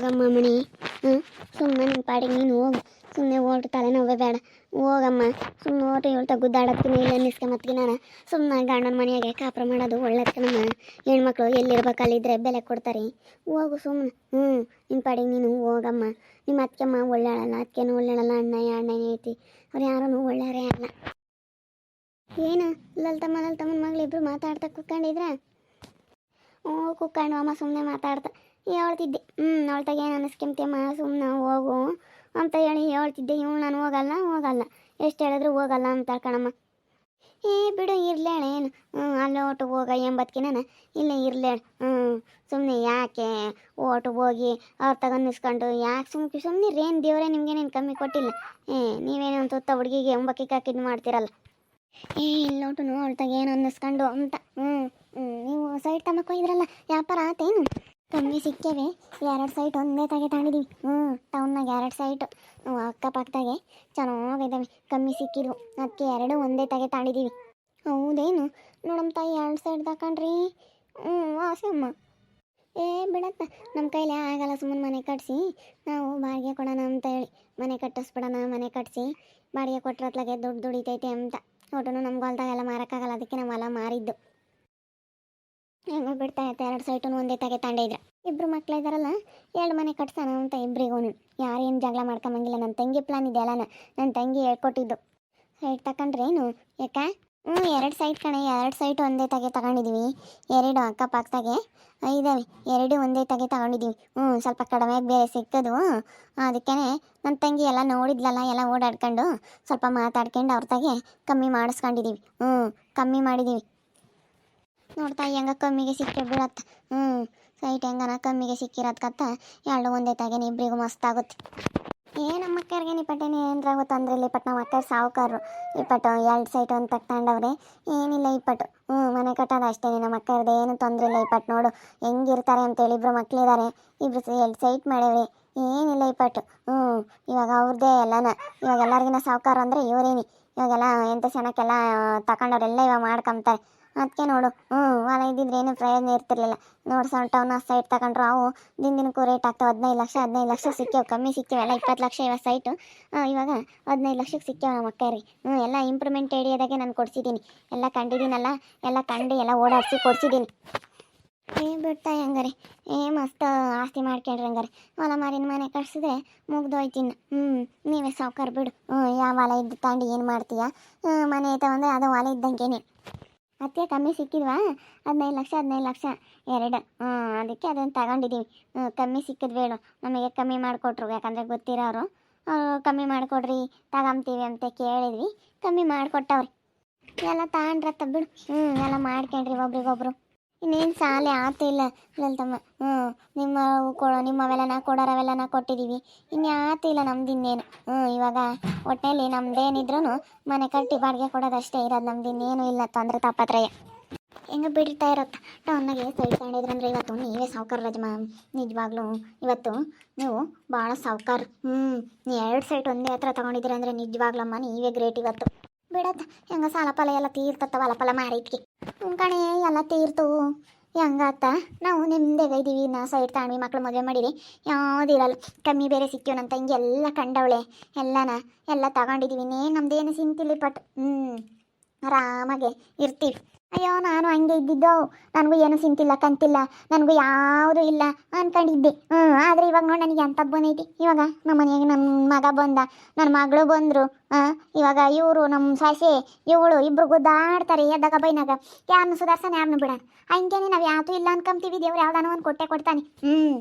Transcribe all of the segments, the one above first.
ಹೋಗಮ್ಮ ಮಣಿ. ಸುಮ್ಮನೆ ನಿನ್ನ ಪಾಡಿಗೆ ನೀನು ಹೋಗು. ಸುಮ್ಮನೆ ಓಟು ತಲೆನೋವೇ ಬೇಡ. ಹೋಗಮ್ಮ. ಸುಮ್ಮನೆ ಓಟು ಹೇಳ್ತಾ ಗುದ್ದಾಡೋದ್ಕಿನ ಇಲ್ಲ ಅನ್ನಿಸ್ಕೊಂಬತ್ಗೆ ನಾನು ಸುಮ್ಮನೆ ಗಂಡನ ಮನೆಯಾಗೆ ಕಾಪುರ ಮಾಡೋದು ಒಳ್ಳೆದು ಕಣಮ್ಮ. ಹೆಣ್ಮಕ್ಳು ಎಲ್ಲಿರ್ಬೇಕು ಅಲ್ಲಿದ್ದರೆ ಬೆಲೆ ಕೊಡ್ತಾರೆ. ಹೋಗು ಸುಮ್ಮನೆ. ನಿನ್ನ ಪಾಡಿಗೆ ನೀನು ಹೋಗಮ್ಮ. ನಿಮ್ಮ ಅತ್ತೆಮ್ಮ ಒಳ್ಳೆಯಳಲ್ಲ, ಅತ್ತೆನೂ ಒಳ್ಳೆಯಳಲ್ಲ, ಅಣ್ಣನೇ ಐತಿ. ಅವ್ರು ಯಾರೂ ಒಳ್ಳೆಯವರೇ ಅಲ್ಲ. ಏನು ಲಲಿತಮ್ಮನ ಮಗಳಿಬ್ರು ಮಾತಾಡ್ತಾ ಕುತ್ಕೊಂಡಿದ್ರ? ಕುತ್ಕೊಂಡು ಅಮ್ಮ ಸುಮ್ಮನೆ ಮಾತಾಡ್ತಾ ಹೇಳ್ತಿದ್ದೆ. ಅವಳ್ತಾಗ ಏನು ಅನ್ನಿಸ್ಕೊಂತೀಯಮ್ಮ, ಸುಮ್ಮನೆ ಹೋಗು ಅಂತ ಹೇಳಿ ಹೇಳ್ತಿದ್ದೆ. ನಾನು ಹೋಗಲ್ಲ ಎಷ್ಟು ಹೇಳಿದ್ರು ಹೋಗಲ್ಲ ಅಂತ ಕಣಮ್ಮ. ಬಿಡು ಇರ್ಲೇಳ ಏನು. ಅಲ್ಲೇ ಓಟು ಹೋಗ ಎಂಬತ್ಕಿನ ಇಲ್ಲೇ ಇರ್ಲೇಳ. ಸುಮ್ಮನೆ ಯಾಕೆ ಓಟು ಹೋಗಿ ಅವ್ರ ತಗೊಂಡಿಸ್ಕೊಂಡು ಯಾಕೆ ಸುಮ್ಮನೆ ರೇನು ದೇವರೇ ನಿಮ್ಗೇನೇನು ಕಮ್ಮಿ ಕೊಟ್ಟಿಲ್ಲ. ನೀವೇನು ತುತ್ತ ಹುಡುಗಿಗೆ ಒಂಬಕ್ಕಿ ಕಾಕಿದ್ ಮಾಡ್ತೀರಲ್ಲ. ಇಲ್ಲೋಟು ಅವಳ್ತಾಗ ಏನು ಅನ್ನಿಸ್ಕೊಂಡು ಅಂತ. ನೀವು ಸೈಟ್ ತಮ್ಮಕ್ಕೋ ಇದ್ರಲ್ಲ, ವ್ಯಾಪಾರ ಆತೇನು? ಕಮ್ಮಿ ಸಿಕ್ಕೇವೆ. 2 ಸೈಟ್ ಒಂದೇ ತಾಗೆ ತಗೊಂಡಿದ್ದೀವಿ. ಟೌನ್ನಾಗ 2 ಸೈಟು ಅಕ್ಕಪಕ್ಕದಾಗೆ ಚೆನ್ನಾಗಿದ್ದಾವೆ. ಕಮ್ಮಿ ಸಿಕ್ಕಿದ್ವು, ಅದಕ್ಕೆ 2 ಒಂದೇ ತಾಗೆ ತಗೊಂಡಿದ್ದೀವಿ. ಹೌದೇನು? ನೋಡಮ್ಮ ತಾಯಿ 2 ಸೈಟ್ ತಗೊಂಡ್ರಿ. ವಾಸಮ್ಮ ಬಿಡತ್ತ, ನಮ್ಮ ಕೈಲೇ ಆಗಲ್ಲ. ಸುಮ್ಮನೆ ಮನೆ ಕಟ್ಟಿಸಿ ನಾವು ಬಾಡಿಗೆ ಕೊಡೋಣ ಅಂತ ಹೇಳಿ ಮನೆ ಕಟ್ಟಿಸ್ಬಿಡೋಣ. ಮನೆ ಕಟ್ಟಿಸಿ ಬಾಡಿಗೆ ಕೊಟ್ಟರತ್ಲಾಗೆ ದುಡ್ಡು ದುಡಿತೈತೆ ಅಂತ ಒಟ್ಟು ನಮ್ಗೆ ಹೊಲ್ದಾಗೆಲ್ಲ ಮಾರೋಕ್ಕಾಗಲ್ಲ. ಅದಕ್ಕೆ ನಾವು ಹೊಲ ಮಾರಿದ್ದು. ಹೆಂಗೋ ಬಿಡ್ತಾ ಇರ್ತೆ. 2 ಸೈಟು ಒಂದೇ ತಾಗೆ ತಗೊಂಡಿದ್ರೆ ಇಬ್ಬರು ಮಕ್ಳು ಇದ್ದಾರಲ್ಲ, 2 ಮನೆ ಕಟ್ಸೋಣ ಅಂತ ಇಬ್ಬರಿಗೂ. ಯಾರೇನು ಜಗಳ ಮಾಡ್ಕೊಂಬಂಗಿಲ್ಲ. ನನ್ನ ತಂಗಿ ಪ್ಲಾನ್ ಇದೆ ಅಲ್ಲ, ನನ್ನ ತಂಗಿ ಹೇಳ್ಕೊಟ್ಟಿದ್ದು. ಸೈಟ್ ತಗೊಂಡ್ರೇನು ಯಾಕ? 2 ಸೈಟ್ ಕಣೆ. 2 ಸೈಟ್ ಒಂದೇ ತಾಗೆ ತಗೊಂಡಿದ್ದೀವಿ. 2 ಅಕ್ಕಪಕ್ಕದಾಗೆ ಇದ್ದಾವೆ. 2 ಒಂದೇ ತಾಗೆ ತಗೊಂಡಿದ್ದೀವಿ. ಸ್ವಲ್ಪ ಕಡಿಮೆ ಬೇರೆ ಸಿಕ್ಕದು. ಅದಕ್ಕೇ ನನ್ನ ತಂಗಿ ಎಲ್ಲ ನೋಡಿದ್ಲಲ್ಲ, ಎಲ್ಲ ಓಡಾಡ್ಕೊಂಡು ಸ್ವಲ್ಪ ಮಾತಾಡ್ಕೊಂಡು ಅವ್ರ ತಾಗೆ ಕಮ್ಮಿ ಮಾಡಿಸ್ಕೊಂಡಿದ್ದೀವಿ. ಕಮ್ಮಿ ಮಾಡಿದ್ದೀವಿ. ನೋಡ್ತಾ ಹೆಂಗ ಕಮ್ಮಿಗೆ ಸಿಕ್ಕೇ ಬಿಡತ್ತ. ಸೈಟ್ ಹೆಂಗನ ಕಮ್ಮಿಗೆ ಸಿಕ್ಕಿರೋದ್ಕತ್ತ 2 ಒಂದೇ ತಾಗೇನೆ ಇಬ್ಬರಿಗೂ ಮಸ್ತಾಗುತ್ತೆ. ನಮ್ಮ ಅಕ್ಕರಿಗೆ ನಿಪಟ್ಟೇನೆ ಏನರ ಗೊತ್ತಂದ್ರೆ ಇಪ್ಪಟ್ಟು ನಮ್ಮ ಅಕ್ಕರು ಸಾವುಕಾರರು. ಇಪ್ಪಟ್ಟು 2 ಸೈಟ್ ಒಂದು ತಗೊಂಡವ್ರೆ. ಏನಿಲ್ಲ ಇಪ್ಪಟ್ಟು ಮನೆ ಕಟ್ಟೋದು ಅಷ್ಟೇ. ನಮ್ಮ ಅಕ್ಕರದ್ದು ಏನು ತೊಂದರೆ ಇಲ್ಲ. ಇಪ್ಪಟ್ಟು ನೋಡು ಹೆಂಗಿರ್ತಾರೆ ಅಂತೇಳಿ. ಇಬ್ಬರು ಮಕ್ಕಳಿದ್ದಾರೆ, 2 ಸೈಟ್ ಮಾಡೇವಿ. ಏನಿಲ್ಲ ಇಪ್ಪಟ್ಟು. ಇವಾಗ ಅವ್ರದ್ದೇ ಎಲ್ಲನ. ಇವಾಗ ಎಲ್ಲರಿಗಿನ ಸಾವುಕಾರ ಅಂದರೆ ಇವರೇನಿ. ಇವಾಗೆಲ್ಲ ಎಂಥ ಜನಕ್ಕೆಲ್ಲ ತಗೊಂಡವ್ರೆಲ್ಲ ಇವಾಗ ಮಾಡ್ಕೊಂತಾರೆ. ಅದಕ್ಕೆ ನೋಡು ಹೊಲ ಇದ್ದಿದ್ರೆ ಏನು ಪ್ರಯೋಜನ ಇರ್ತಿರ್ಲಿಲ್ಲ. ನೋಡಿ ಟೌನ್ ಸೈಟ್ ತಗೊಂಡ್ರು ಅವು ದಿನಕ್ಕೂ ರೇಟ್ ಆಗ್ತಾವೆ. 15 ಲಕ್ಷ ಸಿಕ್ಕೇವು. ಕಮ್ಮಿ ಸಿಕ್ಕೇವೆಲ್ಲ 20 ಲಕ್ಷ ಇವಾಗ ಸೈಟು. ಇವಾಗ 15 ಲಕ್ಷಕ್ಕೆ ಸಿಕ್ಕೇವೆ ನಮ್ಮ ಅಕ್ಕರಿಗೆ. ಎಲ್ಲ ಇಂಪ್ರೂವ್ಮೆಂಟ್ ಏರಿಯಾದಾಗೆ ನಾನು ಕೊಡ್ಸಿದ್ದೀನಿ. ಎಲ್ಲ ಕಂಡಿದ್ದೀನಲ್ಲ, ಎಲ್ಲ ಕಂಡು ಎಲ್ಲ ಓಡಾಡಿಸಿ ಕೊಡ್ಸಿದ್ದೀನಿ. ಬಿಡ್ತಾ ಹೆಂಗಾರೆ ಮಸ್ತ್ ಆಸ್ತಿ ಮಾಡ್ಕೊಂಡ್ರಿ. ಹಂಗಾರೆ ಹೊಲ ಮಾರಿನ ಮನೆ ಕಟ್ಸಿದ್ರೆ ಮುಗ್ದೋಯ್ತಿನ್ನು. ನೀವೇ ಸಾವುಕಾರ ಬಿಡು. ಯಾವ ಹೊಲ ಇದ್ದು ತಾಂಡು ಏನು ಮಾಡ್ತೀಯಾ? ಮನೆ ತಗೊಂಡ್ರೆ ಅದು ಹೊಲ ಇದ್ದಂಗೆನೆ. ಅದಕ್ಕೆ ಕಮ್ಮಿ ಸಿಕ್ಕಿದ್ವಾ? 15 ಲಕ್ಷ 2. ಅದಕ್ಕೆ ಅದನ್ನು ತಗೊಂಡಿದ್ದೀವಿ. ಕಮ್ಮಿ ಸಿಕ್ಕಿದ್ ಬೇಡ ನಮಗೆ. ಕಮ್ಮಿ ಮಾಡಿಕೊಟ್ರು, ಯಾಕಂದರೆ ಗೊತ್ತಿರೋರು. ಕಮ್ಮಿ ಮಾಡಿಕೊಡ್ರಿ ತಗೊಂತೀವಿ ಅಂತ ಕೇಳಿದ್ವಿ. ಕಮ್ಮಿ ಮಾಡಿಕೊಟ್ಟವ್ರಿ. ಎಲ್ಲ ತಗೊಂಡ್ರತ್ತ ಬಿಡು. ಎಲ್ಲ ಮಾಡ್ಕೊಂಡ್ರಿ ಒಬ್ರಿಗೊಬ್ರು. ಇನ್ನೇನು ಸಾಲೆ ಆತಿಲ್ಲ ಲಲಿತಮ್ಮ. ನಿಮ್ಮವೆಲ್ಲನ ಕೊಡೋರವೆಲ್ಲನ ಕೊಟ್ಟಿದ್ದೀವಿ. ಇನ್ಯಾತಿಲ್ಲ ನಮ್ದು ಇನ್ನೇನು. ಇವಾಗ ಒಟ್ಟಿನಲ್ಲಿ ನಮ್ದೇನಿದ್ರು ಮನೆ ಕಟ್ಟಿ ಬಾಡಿಗೆ ಕೊಡೋದಷ್ಟೇ ಇರೋದು. ನಮ್ದು ಇನ್ನೇನು ಇಲ್ಲ ತೊಂದರೆ ತಾಪತ್ರಯ. ಹೆಂಗೆ ಬಿಡ್ತಾ ಇರತ್ತೆ. ಟೌನ್ನಾಗೆ ಸೈಟ್ ತಗೊಂಡಿದ್ರಂದ್ರೆ ಇವತ್ತು ನೀವೇ ಸಾವುಕಾರ ರಜಮ. ನಿಜವಾಗ್ಲೂ ಇವತ್ತು ನೀವು ಭಾಳ ಸಾವುಕಾರ. 2 ಸೈಟ್ ಒಂದೇ ಹತ್ರ ತೊಗೊಂಡಿದ್ದೀರ ಅಂದರೆ ನಿಜವಾಗ್ಲಮ್ಮ ನೀವೇ ಗ್ರೇಟ್ ಇವತ್ತು. ಬಿಡತ್ತ ಹೆಂಗ ಸಾಲ ಫಲ ಎಲ್ಲ ತೀರ್ತತ್ತ. ಹೊಲ ಫಲ ಮಾರೈತ್ಗೆ ಕಣೆ ಎಲ್ಲ ತೀರ್ತು. ಹೆಂಗಾತ ನಾವು ನಿಮ್ದೇಗ ಇದ್ದೀವಿ. ನಾ ಸೈಟ್ ತಗೊಂಡ್ವಿ, ಮಕ್ಳು ಮದುವೆ ಮಾಡಿರಿ, ಯಾವುದಿರಲ್ಲ. ಕಮ್ಮಿ ಬೇರೆ ಸಿಕ್ಕೇವು. ನನ್ನ ತಂಗಿ ಎಲ್ಲ ಕಂಡವಳೆ. ಎಲ್ಲ ತಗೊಂಡಿದ್ದೀವಿ. ನಮ್ದೇನು ಸಿಂತಿಲ್ಲ ಪಟ್ಟು. ಆರಾಮಾಗೆ ಇರ್ತೀವಿ. ಅಯ್ಯೋ ನಾನು ಹಂಗೆ ಇದ್ದಿದ್ದು. ನನಗೂ ಏನು ಸಿಂತಿಲ್ಲ ಕಂತಿಲ್ಲ. ನನಗೂ ಯಾವುದೂ ಇಲ್ಲ ಅಂದ್ಕೊಂಡಿದ್ದೆ. ಆದರೆ ಇವಾಗ ನೋಡಿ ನನಗೆ ಅಂಥದ್ದು ಬಂದೈತಿ. ಇವಾಗ ನಮ್ಮ ಮನೆಯಾಗೆ ನನ್ನ ಮಗ ಬಂದ, ನನ್ನ ಮಗಳು ಬಂದರು. ಇವಾಗ ಇವರು ನಮ್ಮ ಸಾಸೆ ಇವಳು ಇಬ್ಬರು ಗುದ್ದಾಡ್ತಾರೆ ಎದ್ದಾಗ ಬೈನಾಗ. ಯಾರನ್ನು ಸುಧಾರ್ಸೋಣ, ಯಾರನ್ನು ಬಿಡೋಣ. ಹಂಗೇನೆ ನಾವು ಯಾವುದು ಇಲ್ಲ ಅನ್ಕೊಂತೀವಿ. ದೇವ್ರು ಯಾವ್ದಾನೋ ಒಂದು ಕೊಡ್ತಾನೆ.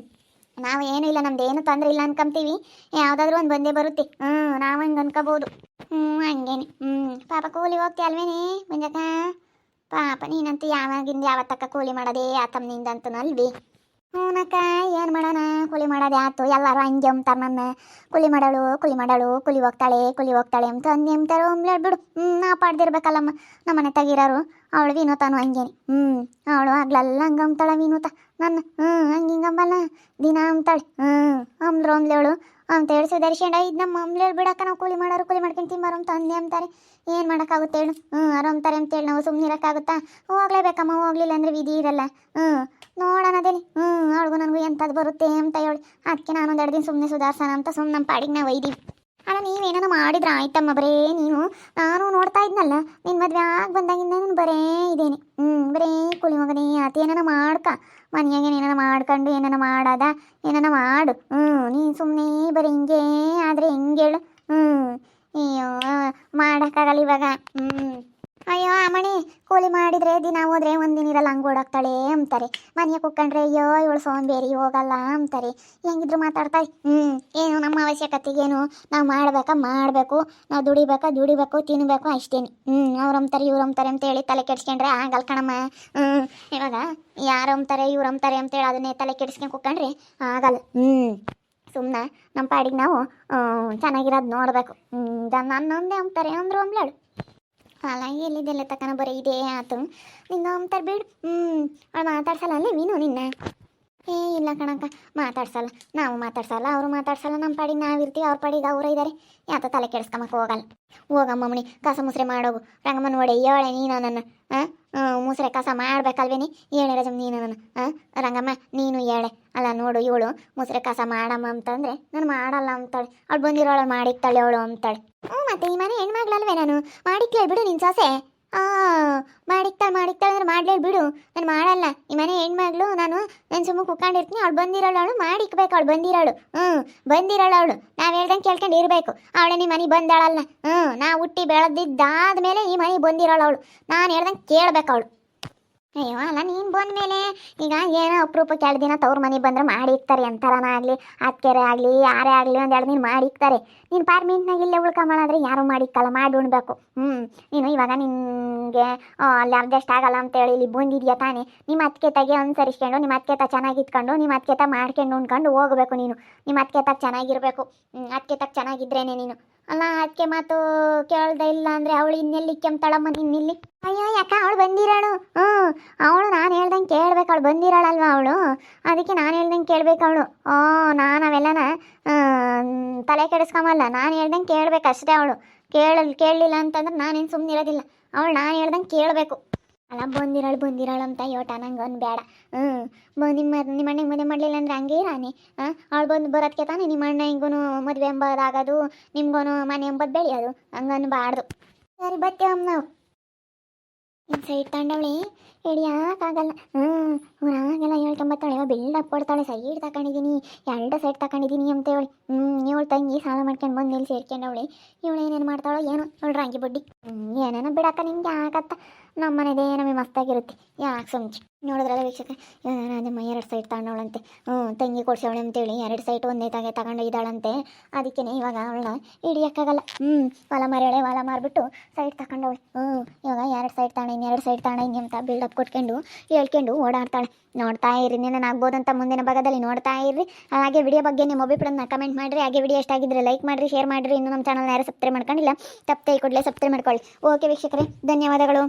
ನಾವು ಏನೂ ಇಲ್ಲ, ನಮ್ದು ಏನು ತೊಂದರೆ ಇಲ್ಲ ಅನ್ಕೊಂತೀವಿ. ಯಾವುದಾದ್ರೂ ಒಂದು ಬಂದೇ ಬರುತ್ತೆ. ನಾವು ಹಂಗೆ ಅನ್ಕೋಬೋದು. ಹಂಗೇನೆ. ಪಾಪ ಕೂಲಿ ಹೋಗ್ತಿ ಅಲ್ವೇನೆ ಮಂಜಕ್ಕ? ಪಾಪ ನೀನಂತೂ ಯಾವಾಗಿಂದ ಯಾವತ್ತಕ್ಕ ಕೂಲಿ ಮಾಡೋದೇ ಆತಮ್ಮನಿಂದಂತೂ ಅಲ್ವಿ? ಹ್ಞೂನಕ್ಕ, ಏನು ಮಾಡೋಣ, ಕೂಲಿ ಮಾಡೋದೇ ಆಯ್ತು. ಎಲ್ಲರೂ ಹಂಗೆ ಅಂತಾರೆ ನನ್ನ. ಕೂಲಿ ಕೂಲಿ ಹೋಗ್ತಾಳೆ ಅಂತ ಅಂತಾರೋ ಬಿಡು. ನಾ ಪಾಡ್ದಿರ್ಬೇಕಲ್ಲಮ್ಮ. ನಮ್ಮನೆ ತೆಗಿರೋರು ಅವಳು ವಿನೂತನು ಹಂಗೇನೆ. ಅವಳು ಆಗ್ಲೆಲ್ಲ ಹಂಗೆ ಅಂತಾಳೆ ವಿನೂತ ನನ್ನ. ಹಂಗೆ ಹಿಂಗಂಬಲ್ಲ ದಿನ ಅಂತಾಳೆ. ಅಂದ್ಲು ಅವಳು ಅಂತ ಹೇಳಿ ಸುಧಾರಿಸ್ಕೊಂಡ ಇದು ನಮ್ಮ ಮಮ್ಲೇಳಿ ಬಿಡಕ್ಕ ನಾವು ಕೂಲಿ ಮಾಡೋರು ಕೂಲಿ ಮಾಡ್ಕೊಂಡು ತಿಂಬಾರು ಅಂತ ಅಂದೆ ಅಂತಾರೆ. ಏನು ಮಾಡೋಕ್ಕಾಗುತ್ತೆ ಹೇಳು? ಆರಾಮ್ತಾರೆ ಅಂತೇಳಿ ನಾವು ಸುಮ್ಮನೆ ಇರೋಕ್ಕಾಗುತ್ತಾ? ಹೋಗ್ಲೇಬೇಕಮ್ಮ, ಹೋಗ್ಲಿಲ್ಲ ಅಂದರೆ ವಿಧಿ ಇರಲ್ಲ. ನೋಡೋಣದೇಲಿ ಅವಳಿಗೂ ನನಗೂ ಎಂಥದ್ದು ಬರುತ್ತೆ ಅಂತ ಹೇಳಿ ಅದಕ್ಕೆ ನಾನು ಒಂದೆರಡು ದಿನ ಸುಮ್ಮನೆ ಸುಧಾರ್ಸೋಣ ಅಂತ ಸುಮ್ಮನೆ ನಮ್ಮ ಪಾಡಿಗೆ ನಾವು ಒಯ್ದೀವಿ. ಅಲ್ಲ ನೀವೇನೋ ಮಾಡಿದ್ರೆ ಆಯ್ತಮ್ಮ, ಬರೇ ನೀನು ನಾನು ನೋಡ್ತಾ ಇದ್ನಲ್ಲ ನಿನ್ನ ಮದುವೆ ಆಗಿ ಬಂದಾಗಿಂದ ನಾನು ಬರೇ ಇದೇನೆ. ಬರೇ ಕೂಲಿ ಮಗನೇ ಆತ ಏನಾನ ಮಾಡ್ಕ ಮನೆಯಾಗೆ ಏನಾನ ಮಾಡ್ಕೊಂಡು ಏನಾನ ಮಾಡೋದ ಏನಾನ ಮಾಡು. ನೀನು ಸುಮ್ಮನೆ ಬರೀ ಹಿಂಗೆ ಆದರೆ ಹೆಂಗೆ ಹೇಳು? ಅಯ್ಯೋ ಮಾಡೋಕ್ಕಾಗಲ್ಲ ಇವಾಗ. ಅಯ್ಯೋ ಅಮ್ಮಣಿ ಕೂಲಿ ಮಾಡಿದರೆ ದಿನ ಹೋದ್ರೆ ಒಂದಿನ ಇರಲ್ಲ, ಹಂಗೆ ಓಡಾಕ್ತಾಳೆ ಅಂತಾರೆ. ಮನೆಗೆ ಕುತ್ಕೊಂಡ್ರೆ ಅಯ್ಯೋ ಇವಳು ಸೋಂಬೇರಿ ಹೋಗಲ್ಲ ಅಂತಾರೆ. ಹೆಂಗಿದ್ರು ಮಾತಾಡ್ತಾರೆ. ಏನು ನಮ್ಮ ಅವಶ್ಯಕತೆಗೇನು ನಾವು ಮಾಡಬೇಕು, ನಾವು ದುಡಿಬೇಕು ತಿನ್ನಬೇಕು ಅಷ್ಟೇನು. ಅವ್ರಂತಾರೆ ಇವ್ರಂತಾರೆ ಅಂತೇಳಿ ತಲೆ ಕೆಡ್ಸ್ಕೊಂಡ್ರೆ ಆಗಲ್ಲ ಕಣಮ್ಮ. ಇವಾಗ ಯಾರಂತಾರೆ ಇವ್ರಂತಾರೆ ಅಂತೇಳಿ ಅದನ್ನೇ ತಲೆ ಕೆಡ್ಸ್ಕೊಂಡು ಕುತ್ಕೊಂಡ್ರೆ ಆಗಲ್ಲ. ಸುಮ್ಮನೆ ನಮ್ಮ ಪಾಡಿಗೆ ನಾವು ಚೆನ್ನಾಗಿರೋದು ನೋಡಬೇಕು. ನನ್ನೊಂದೇ ಅಂತಾರೆ ಅಂದರು ಅಂಬ್ಲಾಳು. ಅಲ್ಲ ಎಲ್ಲಿದ್ದೆಲ್ಲ ತಕ್ಕನ ಬರೀ ಇದೇ ಆತು ನಿನ್ನ ಅಂತಾರೆ ಬಿಡು. ಅವಳು ಮಾತಾಡ್ಸಲ್ಲ ಅಲ್ಲೇ ಮೀನು ನಿನ್ನ? ಇಲ್ಲ ಕಣಕ್ಕ, ಮಾತಾಡ್ಸಲ್ಲ, ನಾವು ಮಾತಾಡ್ಸಲ್ಲ, ಅವರು ಮಾತಾಡ್ಸಲ್ಲ. ನಮ್ಮ ಪಾಡಿಗೆ ನಾವಿರ್ತೀವಿ, ಅವ್ರ ಪಾಡಿಗೆ ಅವರು ಇದ್ದಾರೆ. ಯಾತ ತಲೆ ಕೆಡಿಸ್ಕೊಂಬಕ್ಕೆ ಹೋಗಲ್ಲ. ಹೋಗಮ್ಮಮ್ಮಣಿ ಕಸ ಮುಸ್ರೆ ಮಾಡೋಗು. ರಂಗಮ್ಮ ನೋಡಿ ಹೇಳೆ ನೀನು ನನ್ನ ಮುಸ್ರೆ ಕಸ ಮಾಡ್ಬೇಕಲ್ವೇನಿ? ಹೇಳೆ ರಜಮ್ ನೀನು ನನ್ನ ರಂಗಮ್ಮ ನೀನು ಹೇಳೆ. ಅಲ್ಲ ನೋಡು ಇವಳು ಮುಸ್ರೆ ಕಸ ಮಾಡಮ್ಮ ಅಂತಂದರೆ ನಾನು ಮಾಡಲ್ಲ ಅಂತಾಳೆ. ಅವಳು ಬಂದಿರೋಳು ಮಾಡಿಕ್ತಾಳೆ ಅವಳು ಅಂತಾಳೆ. ಮತ್ತೆ ಈ ಮನೆ ಹೆಣ್ಮಗ್ಳಲ್ವೇ ನಾನು? ಮಾಡಿಕ್ತಾಳೆ ಬಿಡು ನಿನ್ನ ಸೊಸೆ. ಮಾಡಿಕ್ತಾಳೆ ಅಂದ್ರೆ ಮಾಡ್ಲೇ ಬಿಡು, ನಾನು ಮಾಡಲ್ಲ. ಈ ಮನೆ ಹೆಣ್ಮಗ್ಳು, ನಾನು ಸುಮ್ಮನೆ ಕುತ್ಕೊಂಡಿರ್ತೀನಿ. ಅವಳು ಬಂದಿರೋಳು, ಅವಳು ಮಾಡಿಕ್ಬೇಕು. ಅವಳು ಬಂದಿರೋಳು ಅವಳು ನಾವು ಹೇಳ್ದಂಗೆ ಕೇಳ್ಕೊಂಡು ಇರಬೇಕು. ಅವಳೇ ನಿಮ್ಮ ಮನೆ ಬಂದಾಳಲ್ಲ. ನಾ ಹುಟ್ಟಿ ಬೆಳೆದಿದ್ದಾದ್ಮೇಲೆ ಈ ಮನೆ ಬಂದಿರೋಳು ಅವಳು. ನಾನು ಹೇಳ್ದಂಗೆ ಕೇಳ್ಬೇಕು ಅವಳು. ಅಯ್ಯೋ ಅಲ್ಲ ನೀನು ಬಂದಮೇಲೆ ಈಗ ಏನೋ ಅಪರೂಪಕ್ಕೆ 2 ದಿನ ತವ್ರ ಮನೆಗೆ ಬಂದರೆ ಮಾಡಿಕ್ತಾರೆ. ಅಂತಾರನ ಆಗಲಿ ಅತ್ಕೆರೆ ಆಗಲಿ ಯಾರೇ ಆಗಲಿ 1-2 ದಿನ ಮಾಡಿಕ್ತಾರೆ. ನೀನು ಪಾರ್ಮೆಂಟ್ನಾಗ ಇಲ್ಲೇ ಉಳ್ಕೊಂಬಾದ್ರೆ ಯಾರು ಮಾಡಿಕ್ಕಲ್ಲ, ಮಾಡಿ ಉಣ್ಬೇಕು. ನೀನು ಇವಾಗ ನಿನಗೆ ಅಲ್ಲಿ ಅಡ್ಜಸ್ಟ್ ಆಗಲ್ಲ ಅಂತೇಳಿ ಇಲ್ಲಿ ಬಂದಿದ್ಯಾ ತಾನೇ? ನಿಮ್ಮ ಅತ್ಕೆತಾಗೆ ಅನುಸರಿಸ್ಕೊಂಡು ನಿಮ್ಮ ಅತ್ಕೆತ ಚೆನ್ನಾಗಿತ್ಕೊಂಡು ನಿಮ್ಮ ಅತ್ಕೆತ ಮಾಡ್ಕೊಂಡು ಉಣ್ಕೊಂಡು ಹೋಗಬೇಕು. ನೀನು ನಿಮ್ಮ ಅತ್ಕೆತಾಗ ಚೆನ್ನಾಗಿರಬೇಕು. ಅತ್ಕೆತಾಗ ಚೆನ್ನಾಗಿದ್ರೇನೆ ನೀನು. ಅಲ್ಲ ಅದಕ್ಕೆ ಮಾತು ಕೇಳ್ದೆ ಇಲ್ಲ ಅಂದರೆ ಅವಳು ಇನ್ನೆಲ್ಲಿ ಕೆಮ್ತಾಳಮ್ಮ ನಿನ್ನಿಲ್ಲಿ? ಅಯ್ಯೋ ಯಾಕ ಅವಳು ಬಂದಿರೋಳು? ಅವಳು ನಾನು ಹೇಳ್ದಂಗೆ ಕೇಳ್ಬೇಕು. ಅವಳು ಬಂದಿರೋಳಲ್ವ ಅವಳು, ಅದಕ್ಕೆ ನಾನು ಹೇಳ್ದಂಗೆ ಕೇಳ್ಬೇಕು ಅವಳು. ನಾನು ಅವೆಲ್ಲನ ತಲೆ ಕೆಡಿಸ್ಕೊಂಬಲ್ಲ. ನಾನು ಹೇಳ್ದಂಗೆ ಕೇಳ್ಬೇಕು ಅಷ್ಟೇ. ಅವಳು ಕೇಳಲಿಲ್ಲ ಅಂತಂದ್ರೆ ನಾನೇನು ಸುಮ್ಮನೆ ಇರೋದಿಲ್ಲ. ಅವಳು ನಾನು ಹೇಳ್ದಂಗೆ ಕೇಳಬೇಕು. ಅಲ್ಲ ಬಂದಿರೋಳು ಅಂತ ಯೋಟ ನಂಗೆ ಒಂದು ಬೇಡ. ನಿಮ್ಮ ಅಣ್ಣಗೆ ಮದುವೆ ಮಾಡಲಿಲ್ಲ ಅಂದರೆ ಹಂಗೆ ಇರಾನೆ. ಅವಳು ಬರೋದಕ್ಕೆ ತಾನೇ ನಿಮ್ಮ ಅಣ್ಣ ಹಿಂಗೂ ಮದುವೆ ಎಂಬುದಾಗೋದು, ನಿಮ್ಗೂ ಮನೆ ಎಂಬುದು ಬೆಳೆಯೋದು. ಹಂಗನ್ಬಾರ್ದು. ಸರಿ ಬರ್ತೇವಮ್ಮ ನಾವು. ಇನ್ನು ಸೈಡ್ ತಗೊಂಡವಳಿ ಹಿಡಿಯೋಕ್ಕಾಗಲ್ಲ. ಊರಾಗೆಲ್ಲ ಹೇಳ್ಕೊಂಬತ್ತಾಳೆ, ಬಿಲ್ಡಪ್ ಕೊಡ್ತಾಳೆ. ಸೈಡ್ ತಗೊಂಡಿದ್ದೀನಿ, 2 ಸೈಡ್ ತಗೊಂಡಿದ್ದೀನಿ ಅಂತೇಳಿ. ಇವಳು ತಂಗಿ ಸಾಲ ಮಾಡ್ಕೊಂಡು ಬಂದು ಮೇಲೆ ಸೇರ್ಕೊಂಡವಳಿ. ಇವಳು ಏನೇನು ಮಾಡ್ತಾಳೋ ಏನೋ, ಇವಳು ರಾಂಗಿ ಬಡ್ಡಿ. ಏನೇನೋ ಬಿಡಕ್ಕ, ನಿಮ್ಗೆ ಯಾಕತ್ತ? ನಮ್ಮ ಮನೆದೇ ನಮಗೆ ಮಸ್ತಾಗಿರುತ್ತೆ. ಯಾಕೆ ಸುಮ್ಚಿ ನೋಡಿದ್ರಲ್ಲ ವೀಕ್ಷಕ, ಅದಮ್ಮ 2 ಸೈಡ್ ತಗೊಂಡವಳಂತೆ. ತಂಗಿ ಕೊಡ್ಸವಳೆ ಅಂತೇಳಿ 2 ಸೈಟ್ ಒಂದೇ ತಗೊಂಡು ಇದ್ದಾಳಂತೆ. ಅದಕ್ಕೇ ಇವಾಗ ಅವಳನ್ನ ಹಿಡಿಯೋಕ್ಕಾಗಲ್ಲ. ಹೊಲ ಮಾರಿಬಿಟ್ಟು ಸೈಡ್ ತಗೊಂಡವಳು. ಇವಾಗ 2 ಸೈಡ್ ತಗೊಂಡಿನಿ 2 ಸೈಡ್ ತಗೊಂಡಿನಿ ಅಂತ ಬಿಲ್ಡಪ್ ಕೊಟ್ಕೊಂಡು ಹೇಳ್ಕೊಂಡು ಓಡಾಡ್ತಾಳೆ. ನೋಡ್ತಾ ಇರ್ರಿ, ನಾನು ಆಗ್ಬೋದಂತ ಮುಂದಿನ ಭಾಗದಲ್ಲಿ ನೋಡ್ತಾ ಇರ್ರಿ. ಹಾಗೆ ವಿಡಿಯೋ ಬಗ್ಗೆ ನಿಮ್ಮ ಅಭಿಪ್ರಾಯನ ಕಮೆಂಟ್ ಮಾಡಿರಿ. ಹಾಗೆ ವಿಡಿಯೋ ಎಷ್ಟಾಗಿದ್ದರೆ ಲೈಕ್ ಮಾಡಿರಿ, ಶೇರ್ ಮಾಡಿರಿ. ಇನ್ನು ನಮ್ಮ ಚಾನಲ್ನ ಯಾರು ಸಬ್ಸ್ಕ್ರೈಬ್ ಮಾಡ್ಕೊಂಡಿಲ್ಲ ತಪ್ಪದೆ ಕೂಡಲೇ ಸಬ್ಸ್ಕ್ರೈಬ್ ಮಾಡ್ಕೊಳ್ಳಿ. ಓಕೆ ವೀಕ್ಷಕರೇ, ಧನ್ಯವಾದಗಳು.